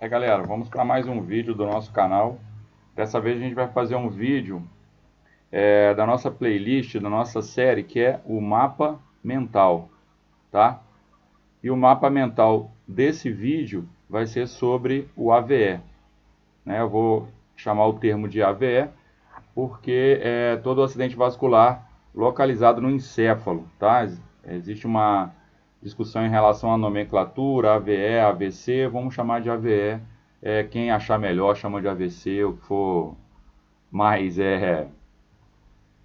Galera, vamos para mais um vídeo do nosso canal. Dessa vez a gente vai fazer um vídeo da nossa playlist, da nossa série, que é o mapa mental, tá? E o mapa mental desse vídeo vai ser sobre o AVE, né? Eu vou chamar o termo de AVE porque é todo acidente vascular localizado no encéfalo, tá? Existe uma discussão em relação à nomenclatura, AVE, AVC, vamos chamar de AVE. Quem achar melhor chama de AVC, o que for mais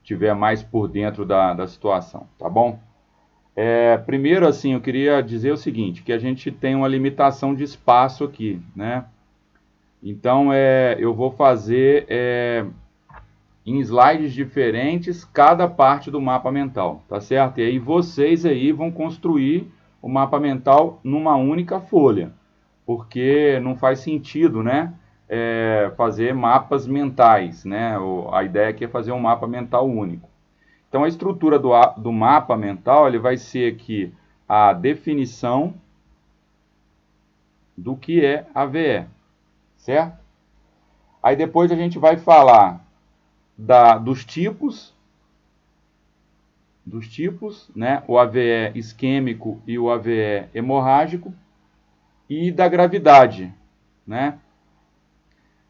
tiver mais por dentro da situação, tá bom? Primeiro, assim, eu queria dizer o seguinte, que a gente tem uma limitação de espaço aqui, né? Então, eu vou fazer em slides diferentes cada parte do mapa mental, tá certo? E aí vocês aí vão construir o mapa mental numa única folha, porque não faz sentido, né? Fazer mapas mentais, né? A ideia aqui é fazer um mapa mental único. Então a estrutura do mapa mental ele vai ser aqui a definição do que é AVE, certo? Aí depois a gente vai falar dos tipos, né? O AVE isquêmico e o AVE hemorrágico, e da gravidade, né?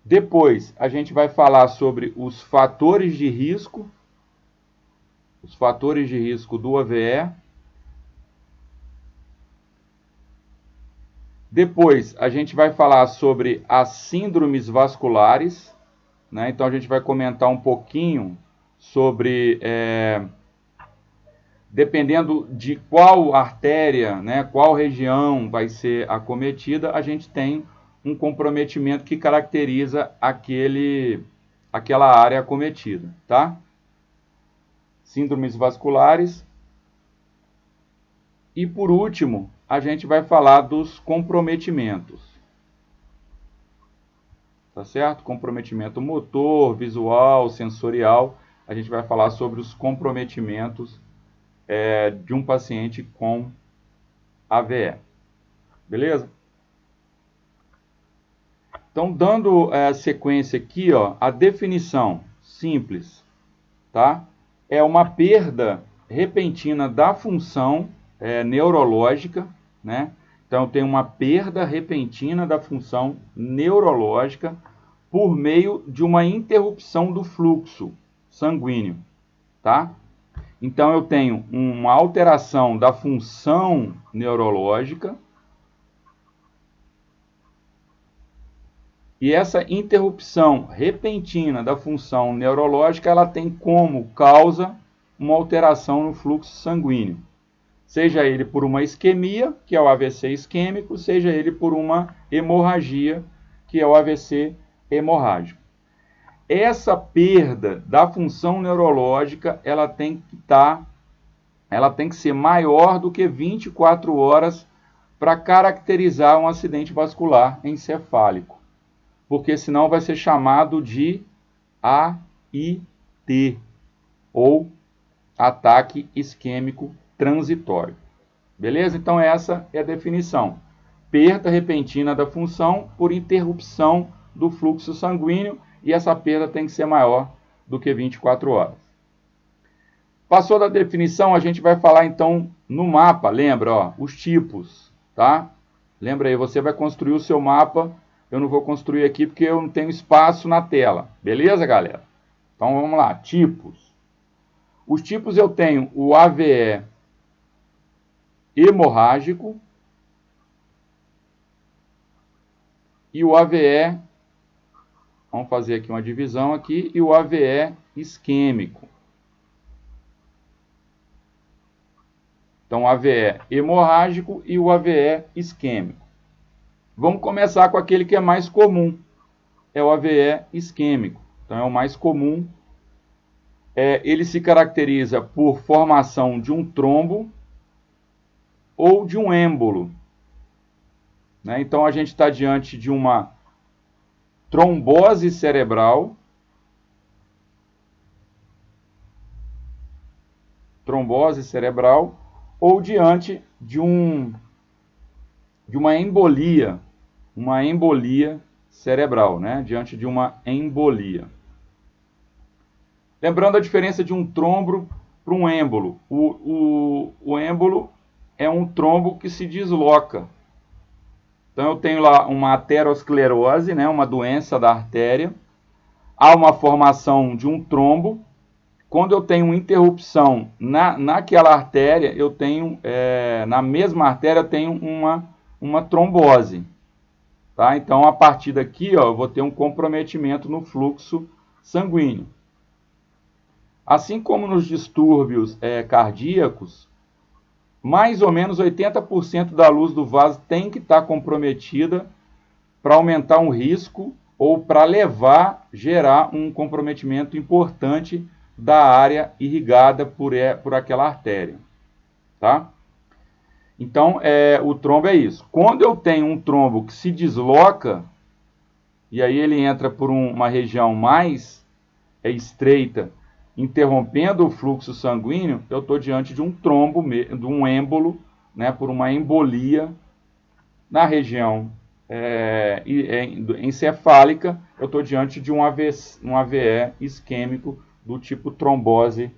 Depois a gente vai falar sobre os fatores de risco do AVE. Depois a gente vai falar sobre as síndromes vasculares, né? Então a gente vai comentar um pouquinho sobre, dependendo de qual artéria, né, qual região vai ser acometida, a gente tem um comprometimento que caracteriza aquela área acometida, tá? Síndromes vasculares. E por último, a gente vai falar dos comprometimentos. Tá certo? Comprometimento motor, visual, sensorial. A gente vai falar sobre os comprometimentos de um paciente com AVE. Beleza? Então, dando sequência aqui, ó, a definição simples, tá? É uma perda repentina da função neurológica, né? Então, tem uma perda repentina da função neurológica por meio de uma interrupção do fluxo sanguíneo, tá? Então, eu tenho uma alteração da função neurológica e essa interrupção repentina da função neurológica, ela tem como causa uma alteração no fluxo sanguíneo. Seja ele por uma isquemia, que é o AVC isquêmico, seja ele por uma hemorragia, que é o AVC hemorrágico. Essa perda da função neurológica, ela tem que ser maior do que 24 horas para caracterizar um acidente vascular encefálico, porque senão vai ser chamado de AIT, ou ataque isquêmico transitório. Beleza? Então essa é a definição. Perda repentina da função por interrupção do fluxo sanguíneo, e essa perda tem que ser maior do que 24 horas. Passou da definição, a gente vai falar então no mapa, lembra, ó, os tipos, tá? Lembra aí, você vai construir o seu mapa, eu não vou construir aqui porque eu não tenho espaço na tela. Beleza, galera? Então vamos lá, tipos. Os tipos eu tenho o AVE hemorrágico e o AVE, vamos fazer aqui uma divisão aqui, e o AVE isquêmico. Então, o AVE hemorrágico e o AVE isquêmico. Vamos começar com aquele que é mais comum, é o AVE isquêmico. Então, é o mais comum. Ele se caracteriza por formação de um trombo ou de um êmbolo, né? Então, a gente está diante de uma trombose cerebral, ou diante de uma embolia uma embolia cerebral, né? Diante de uma embolia. Lembrando a diferença de um trombo para um êmbolo. O êmbolo é um trombo que se desloca. Então eu tenho lá uma aterosclerose, né? Uma doença da artéria. Há uma formação de um trombo. Quando eu tenho uma interrupção naquela artéria, eu tenho, na mesma artéria, eu tenho uma trombose. Tá? Então, a partir daqui, ó, eu vou ter um comprometimento no fluxo sanguíneo. Assim como nos distúrbios cardíacos, mais ou menos 80% da luz do vaso tem que estar comprometida para aumentar um risco ou para gerar um comprometimento importante da área irrigada por aquela artéria. Tá? Então, o trombo é isso. Quando eu tenho um trombo que se desloca, e aí ele entra por uma região mais estreita, interrompendo o fluxo sanguíneo, eu estou diante de um trombo, de um êmbolo, né, por uma embolia na região encefálica, eu estou diante de um AVE isquêmico do tipo trombose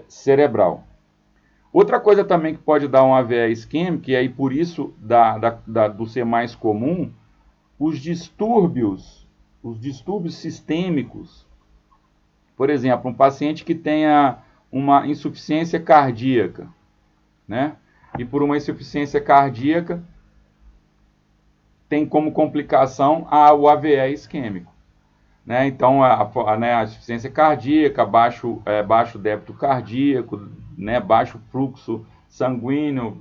cerebral. Outra coisa também que pode dar um AVE isquêmico, e aí por isso do ser mais comum, os distúrbios sistêmicos. Por exemplo, um paciente que tenha uma insuficiência cardíaca, né? E por uma insuficiência cardíaca tem como complicação o AVE isquêmico. Né? Então, a insuficiência cardíaca, baixo débito cardíaco, né? Baixo fluxo sanguíneo,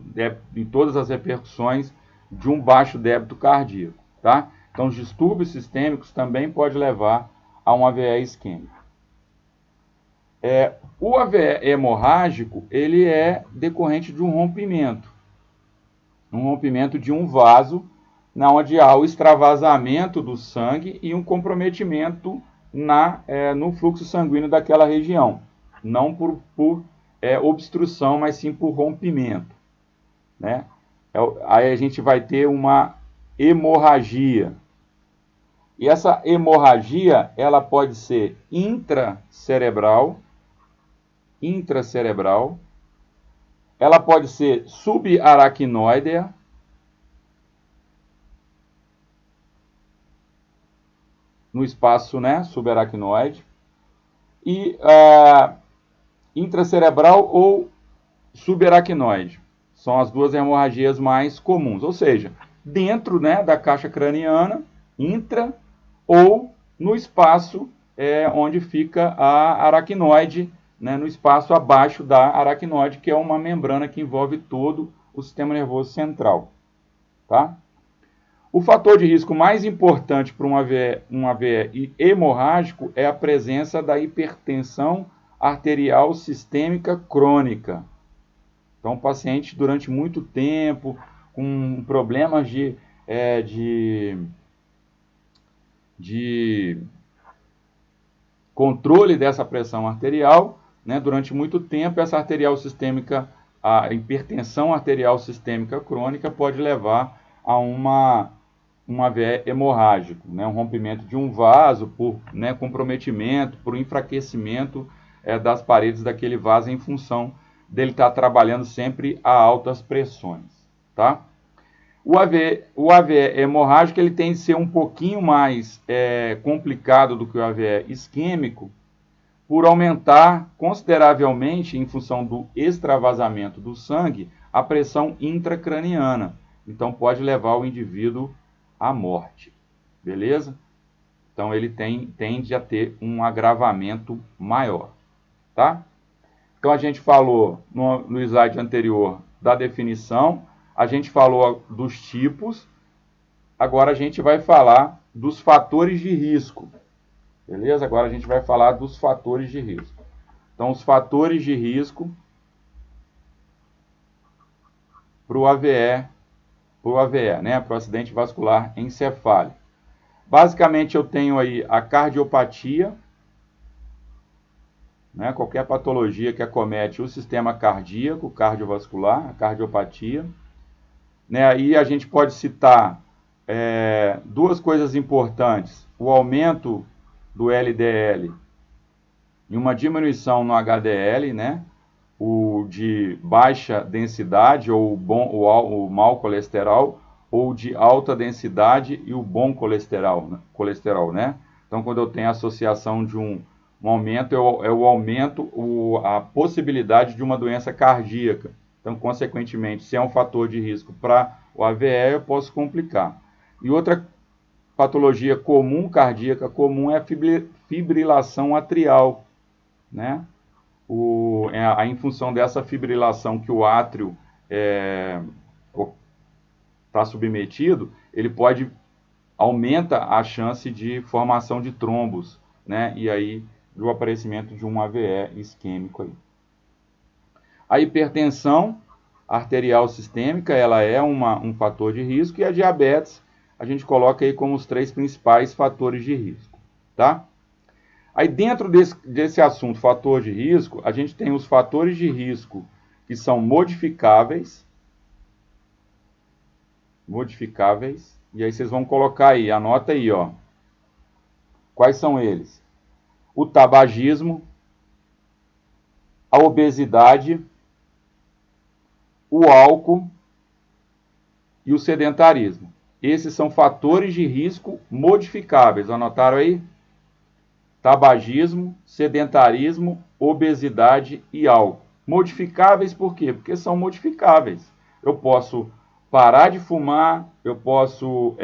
em todas as repercussões de um baixo débito cardíaco. Tá? Então, os distúrbios sistêmicos também podem levar a um AVE isquêmico. O AVE hemorrágico, ele é decorrente de um rompimento de um vaso, onde há o extravasamento do sangue e um comprometimento no fluxo sanguíneo daquela região. Não por obstrução, mas sim por rompimento. Né? Aí a gente vai ter uma hemorragia. E essa hemorragia, ela pode ser intracerebral, ela pode ser subaracnoidea, no espaço, né, subaracnoide, e intracerebral ou subaracnoide. São as duas hemorragias mais comuns, ou seja, dentro, né, da caixa craniana, intra, ou no espaço onde fica a aracnoide, né, no espaço abaixo da aracnoide, que é uma membrana que envolve todo o sistema nervoso central. Tá? O fator de risco mais importante para um AVE hemorrágico é a presença da hipertensão arterial sistêmica crônica. Então, o paciente durante muito tempo, com problemas de controle dessa pressão arterial, né, durante muito tempo, a hipertensão arterial sistêmica crônica pode levar a um AVE hemorrágico, né, um rompimento de um vaso por, né, comprometimento, por enfraquecimento das paredes daquele vaso em função dele estar trabalhando sempre a altas pressões. Tá? O AVE hemorrágico ele tem de ser um pouquinho mais complicado do que o AVE isquêmico, por aumentar consideravelmente, em função do extravasamento do sangue, a pressão intracraniana. Então, pode levar o indivíduo à morte. Beleza? Então, ele tende a ter um agravamento maior. Tá? Então, a gente falou no slide anterior da definição, a gente falou dos tipos, agora a gente vai falar dos fatores de risco. Beleza? Agora a gente vai falar dos fatores de risco. Então, os fatores de risco para o AVE, né? Para o acidente vascular encefálico. Basicamente, eu tenho aí a cardiopatia, né? Qualquer patologia que acomete o sistema cardíaco, cardiovascular, a cardiopatia. Né? Aí a gente pode citar duas coisas importantes: o aumento do LDL e uma diminuição no HDL, né? O de baixa densidade ou o mau colesterol, ou de alta densidade e o bom colesterol, né? Então, quando eu tenho a associação de um aumento, eu aumento a possibilidade de uma doença cardíaca. Então, consequentemente, se é um fator de risco para o AVE, eu posso complicar. E outra patologia comum, cardíaca comum, é a fibrilação atrial, né? Em função dessa fibrilação que o átrio está submetido, ele aumenta a chance de formação de trombos, né? E aí do aparecimento de um AVE isquêmico aí. A hipertensão arterial sistêmica, ela é um fator de risco, e a diabetes a gente coloca aí como os 3 principais fatores de risco, tá? Aí dentro desse assunto, fator de risco, a gente tem os fatores de risco que são modificáveis, e aí vocês vão colocar aí, anota aí, ó. Quais são eles? O tabagismo, a obesidade, o álcool e o sedentarismo. Esses são fatores de risco modificáveis, anotaram aí? Tabagismo, sedentarismo, obesidade e álcool. Modificáveis por quê? Porque são modificáveis. Eu posso parar de fumar, eu posso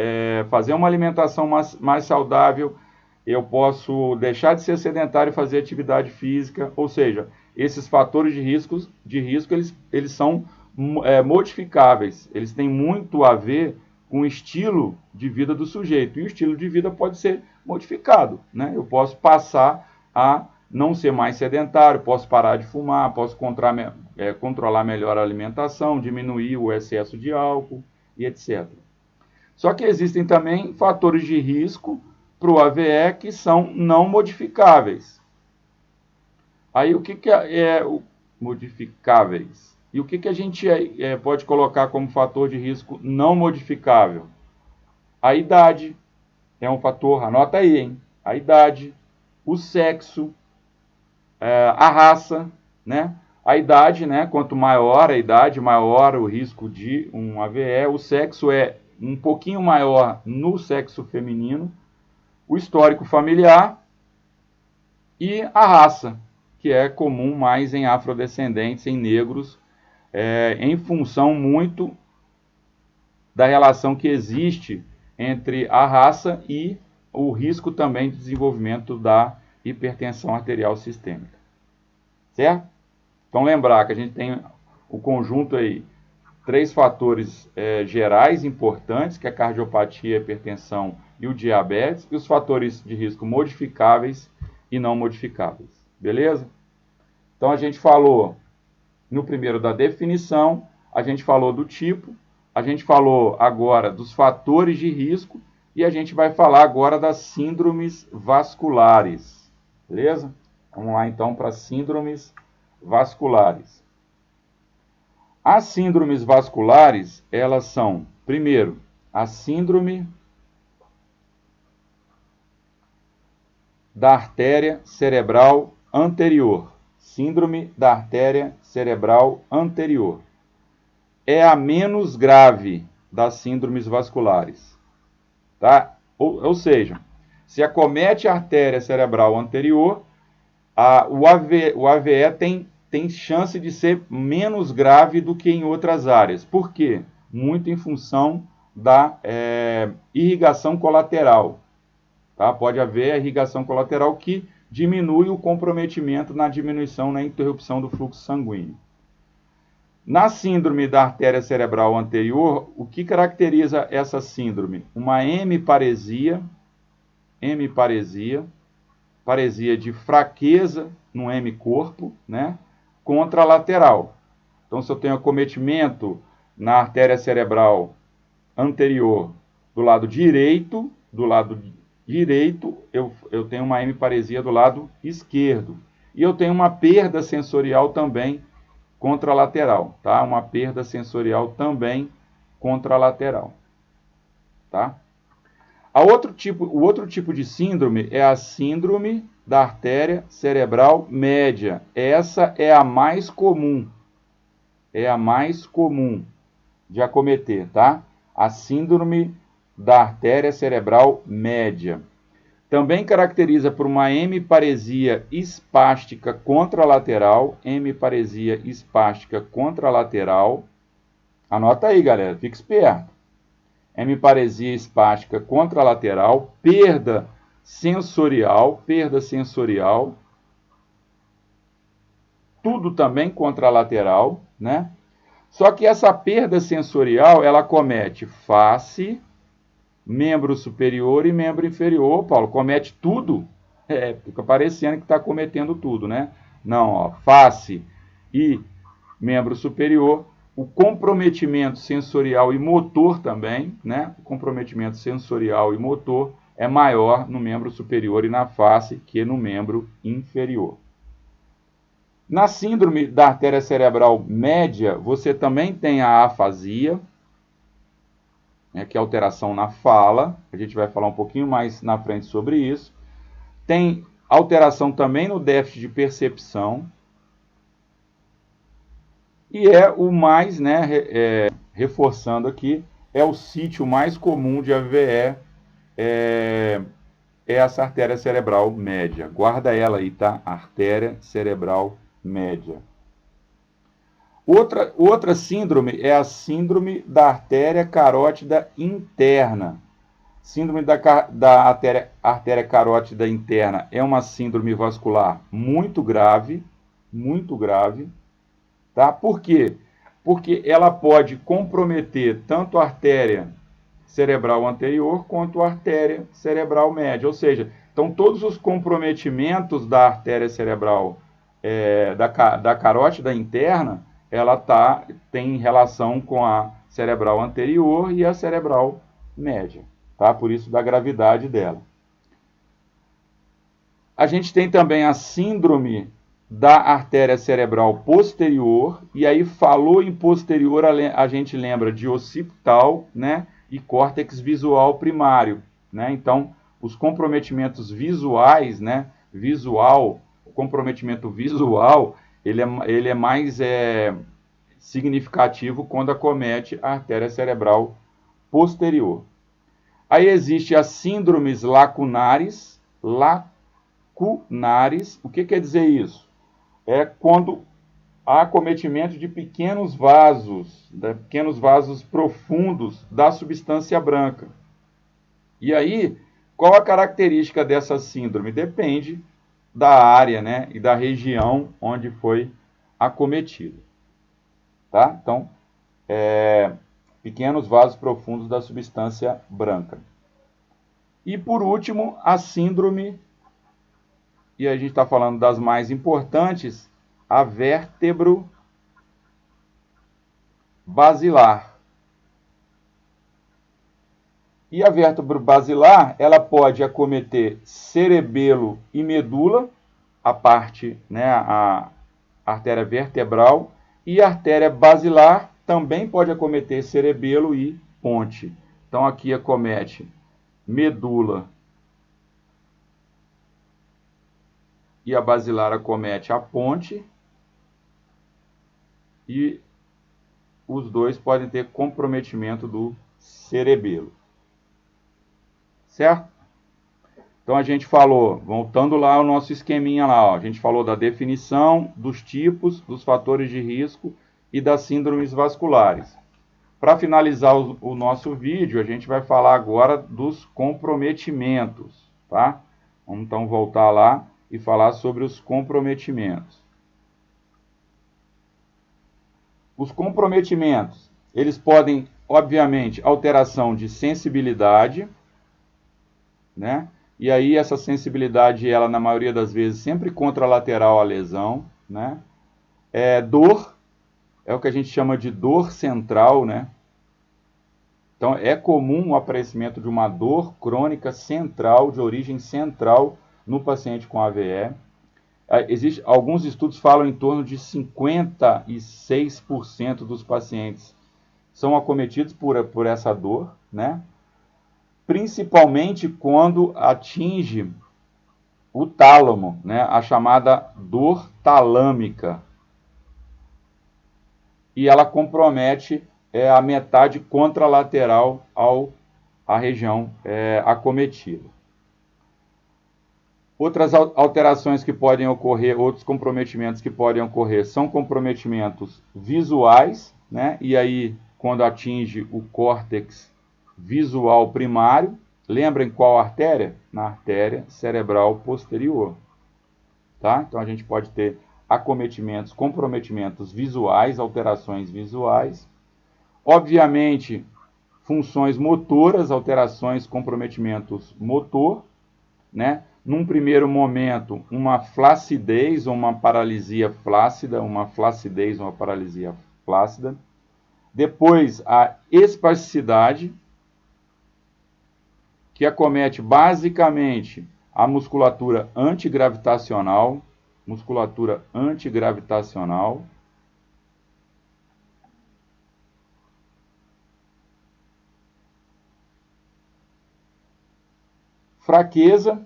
fazer uma alimentação mais saudável, eu posso deixar de ser sedentário e fazer atividade física. Ou seja, esses fatores de risco eles são modificáveis. Eles têm muito a ver com o estilo de vida do sujeito. E o estilo de vida pode ser modificado, né? Eu posso passar a não ser mais sedentário, posso parar de fumar, posso controlar melhor a alimentação, diminuir o excesso de álcool e etc. Só que existem também fatores de risco para o AVE que são não modificáveis. Aí o que é o modificáveis? E o que a gente pode colocar como fator de risco não modificável? A idade é um fator, anota aí, hein? A idade, o sexo, a raça, né? A idade, né? Quanto maior a idade, maior o risco de um AVE. O sexo é um pouquinho maior no sexo feminino. O histórico familiar e a raça, que é comum mais em afrodescendentes, em negros, em função muito da relação que existe entre a raça e o risco também de desenvolvimento da hipertensão arterial sistêmica. Certo? Então lembrar que a gente tem o conjunto aí, 3 fatores gerais importantes, que é a cardiopatia, a hipertensão e o diabetes, e os fatores de risco modificáveis e não modificáveis. Beleza? Então a gente falou no primeiro da definição, a gente falou do tipo, a gente falou agora dos fatores de risco e a gente vai falar agora das síndromes vasculares. Beleza? Vamos lá então para síndromes vasculares. As síndromes vasculares, elas são, primeiro, a síndrome da artéria cerebral anterior. Síndrome da artéria cerebral anterior. É a menos grave das síndromes vasculares. Tá? Ou seja, se acomete a artéria cerebral anterior, o AVE tem chance de ser menos grave do que em outras áreas. Por quê? Muito em função da irrigação colateral. Tá? Pode haver a irrigação colateral que diminui o comprometimento na diminuição, na interrupção do fluxo sanguíneo. Na síndrome da artéria cerebral anterior, o que caracteriza essa síndrome? Uma hemiparesia, paresia de fraqueza no hemicorpo, né, contralateral. Então, se eu tenho acometimento na artéria cerebral anterior do lado direito, eu tenho uma hemiparesia do lado esquerdo. E eu tenho uma perda sensorial também contralateral, tá? Uma perda sensorial também contralateral. tá? O outro tipo de síndrome é a síndrome da artéria cerebral média. Essa é a mais comum. É a mais comum de acometer, tá? A síndrome da artéria cerebral média. Também caracteriza por uma hemiparesia espástica contralateral. Hemiparesia espástica contralateral. Anota aí, galera, fica esperto. Hemiparesia espástica contralateral, perda sensorial, tudo também contralateral, né? Só que essa perda sensorial, ela acomete face, membro superior e membro inferior. Paulo, comete tudo? Fica parecendo que está cometendo tudo, né? Não, ó, face e membro superior. O comprometimento sensorial e motor também, né? O comprometimento sensorial e motor é maior no membro superior e na face que no membro inferior. Na síndrome da artéria cerebral média, você também tem a afasia, né, que é alteração na fala. A gente vai falar um pouquinho mais na frente sobre isso. Tem alteração também no déficit de percepção. E é o mais, né, reforçando aqui, é o sítio mais comum de AVE, é essa artéria cerebral média. Guarda ela aí, tá? Artéria cerebral média. Outra síndrome é a síndrome da artéria carótida interna. Síndrome da artéria carótida interna é uma síndrome vascular muito grave, tá? Por quê? Porque ela pode comprometer tanto a artéria cerebral anterior quanto a artéria cerebral média. Ou seja, então todos os comprometimentos da artéria cerebral da carótida interna, ela tem relação com a cerebral anterior e a cerebral média, tá? Por isso da gravidade dela. A gente tem também a síndrome da artéria cerebral posterior, e aí falou em posterior, a gente lembra de occipital, né, e córtex visual primário, né? Então, os comprometimentos visuais, né, o comprometimento visual, ele é mais significativo quando acomete a artéria cerebral posterior. Aí existe as síndromes lacunares. O que quer dizer isso? É quando há acometimento de pequenos vasos profundos da substância branca. E aí, qual a característica dessa síndrome? Depende da área, né, e da região onde foi acometido. Tá? Então, pequenos vasos profundos da substância branca. E, por último, a síndrome, e a gente está falando das mais importantes, a vértebro-basilar. E a vértebro-basilar, ela pode acometer cerebelo e medula, a parte, né, a artéria vertebral, e a artéria basilar também pode acometer cerebelo e ponte. Então, aqui acomete medula e a basilar acomete a ponte, e os dois podem ter comprometimento do cerebelo. Certo? Então a gente falou, voltando lá ao nosso esqueminha lá, ó, a gente falou da definição, dos tipos, dos fatores de risco e das síndromes vasculares. Para finalizar o nosso vídeo, a gente vai falar agora dos comprometimentos, tá? Vamos então voltar lá e falar sobre os comprometimentos. Os comprometimentos, eles podem, obviamente, alteração de sensibilidade, né? E aí essa sensibilidade, ela na maioria das vezes sempre contralateral à lesão, né? Dor, é o que a gente chama de dor central, né? Então é comum o aparecimento de uma dor crônica central, de origem central no paciente com AVE. Alguns estudos falam em torno de 56% dos pacientes são acometidos por essa dor, né? principalmente quando atinge o tálamo, né, a chamada dor talâmica. E ela compromete a metade contralateral à região acometida. Outras alterações que podem ocorrer, outros comprometimentos que podem ocorrer, são comprometimentos visuais, né? E aí, quando atinge o córtex visual primário, lembrem qual artéria? Na artéria cerebral posterior. Tá? Então, a gente pode ter acometimentos, comprometimentos visuais, alterações visuais. Obviamente, funções motoras, alterações, comprometimentos motor, né? Num primeiro momento, uma flacidez ou uma paralisia flácida, Depois, a espasticidade, que acomete basicamente a musculatura antigravitacional, fraqueza,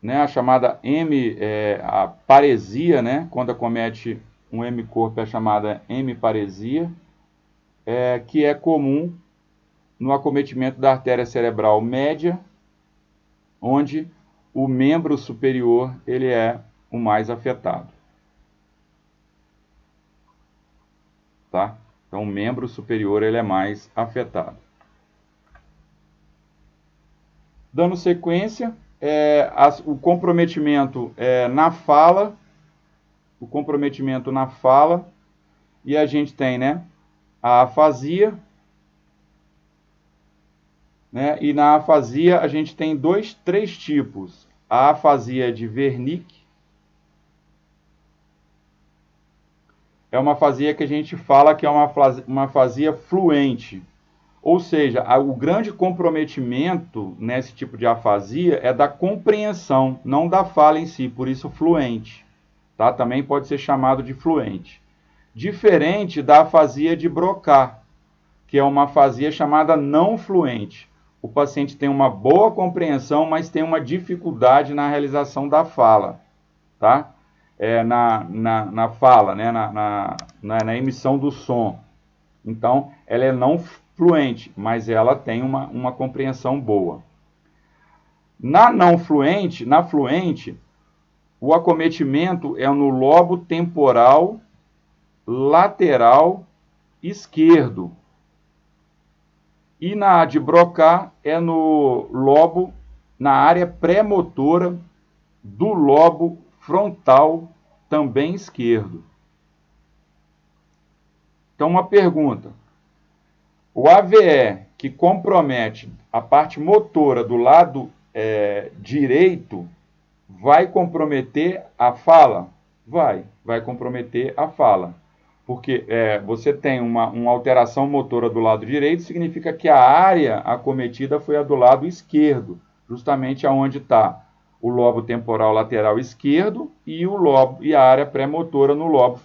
né, a chamada a paresia, né, quando acomete um hemicorpo é chamada hemiparesia, que é comum no acometimento da artéria cerebral média, onde o membro superior ele é o mais afetado. Tá? Então, o membro superior ele é mais afetado. Dando sequência, o comprometimento na fala, e a gente tem, né, a afasia, né, e na afasia a gente tem três tipos. A afasia de Wernicke é uma afasia que a gente fala que é uma afasia fluente. Ou seja, o grande comprometimento nesse tipo de afasia é da compreensão, não da fala em si, por isso fluente. Tá? Também pode ser chamado de fluente. Diferente da afasia de Broca, que é uma afasia chamada não fluente. O paciente tem uma boa compreensão, mas tem uma dificuldade na realização da fala. Tá? Na fala, né? na emissão do som. Então, ela é não fluente, mas ela tem uma compreensão boa. Na fluente, o acometimento é no lobo temporal lateral esquerdo. E na de Broca é no lobo, na área pré-motora do lobo frontal, também esquerdo. Então, uma pergunta. O AVE, que compromete a parte motora do lado direito, vai comprometer a fala? Vai comprometer a fala. Porque você tem uma alteração motora do lado direito, significa que a área acometida foi a do lado esquerdo, justamente aonde está o lobo temporal lateral esquerdo e a área pré-motora no lobo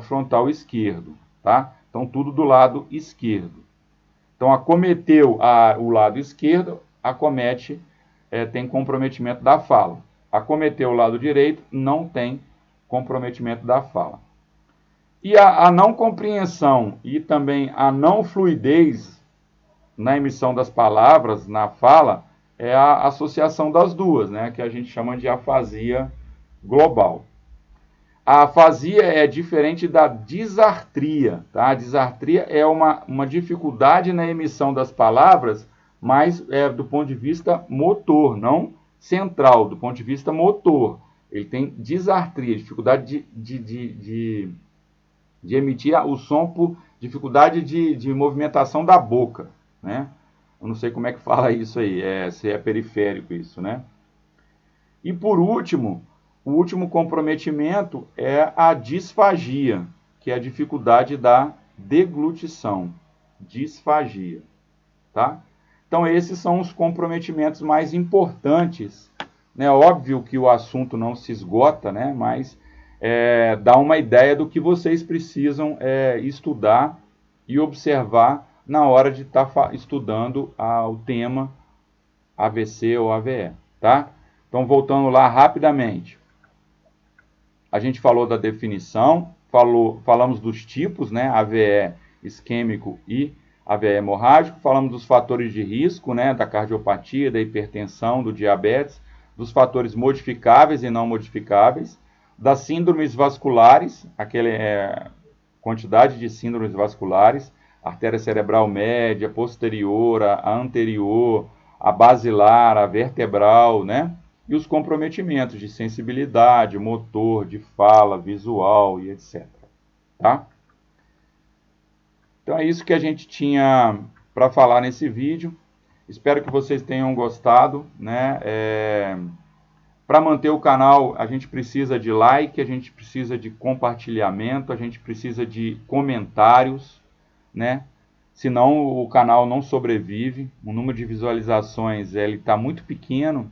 frontal esquerdo, tá? Então, tudo do lado esquerdo. Então, acometeu o lado esquerdo, tem comprometimento da fala. Acometeu o lado direito, não tem comprometimento da fala. E a não compreensão e também a não fluidez na emissão das palavras, na fala, é a associação das duas, né, que a gente chama de afasia global. A afasia é diferente da disartria. Tá? A disartria é uma dificuldade na emissão das palavras, mas do ponto de vista motor, não central, do ponto de vista motor. Ele tem disartria, dificuldade de emitir o som por dificuldade de movimentação da boca. Né? Eu não sei como é que fala isso aí, se é periférico isso, né? E por último, o último comprometimento é a disfagia, que é a dificuldade da deglutição. Disfagia. Tá? Então, esses são os comprometimentos mais importantes. Né? Óbvio que o assunto não se esgota, né? Mas dá uma ideia do que vocês precisam estudar e observar na hora de estar estudando o tema AVC ou AVE, tá? Então, voltando lá rapidamente. A gente falou da definição, falamos dos tipos, né? AVE isquêmico e AVE hemorrágico, falamos dos fatores de risco, né? Da cardiopatia, da hipertensão, do diabetes, dos fatores modificáveis e não modificáveis, das síndromes vasculares, quantidade de síndromes vasculares, artéria cerebral média, posterior, a anterior, a basilar, a vertebral, né? E os comprometimentos de sensibilidade, motor, de fala, visual e etc. Tá? Então é isso que a gente tinha para falar nesse vídeo. Espero que vocês tenham gostado, né? Para manter o canal, a gente precisa de like, a gente precisa de compartilhamento, a gente precisa de comentários, né? Senão o canal não sobrevive. O número de visualizações está muito pequeno,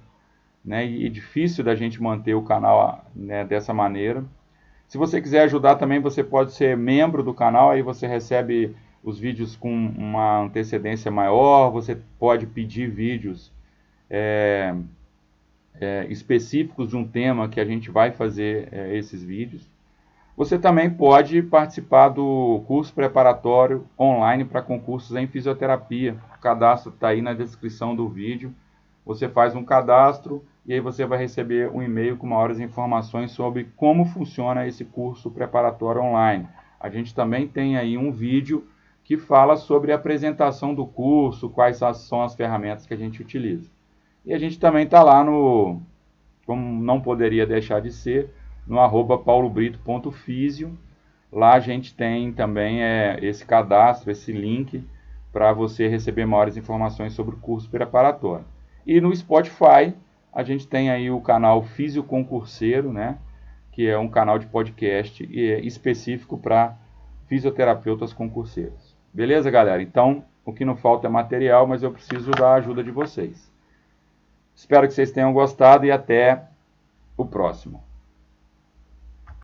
né? E é difícil da gente manter o canal, né, dessa maneira. Se você quiser ajudar também, você pode ser membro do canal, aí você recebe os vídeos com uma antecedência maior, você pode pedir vídeos específicos de um tema que a gente vai fazer esses vídeos. Você também pode participar do curso preparatório online para concursos em fisioterapia. O cadastro está aí na descrição do vídeo. Você faz um cadastro e aí você vai receber um e-mail com maiores informações sobre como funciona esse curso preparatório online. A gente também tem aí um vídeo que fala sobre a apresentação do curso, quais são as ferramentas que a gente utiliza. E a gente também está lá no, como não poderia deixar de ser, no @paulobrito.fisio. Lá a gente tem também esse cadastro, esse link, para você receber maiores informações sobre o curso preparatório. E no Spotify, a gente tem aí o canal Físio Concurseiro, né? Que é um canal de podcast específico para fisioterapeutas concurseiros. Beleza, galera? Então, o que não falta é material, mas eu preciso da ajuda de vocês. Espero que vocês tenham gostado e até o próximo.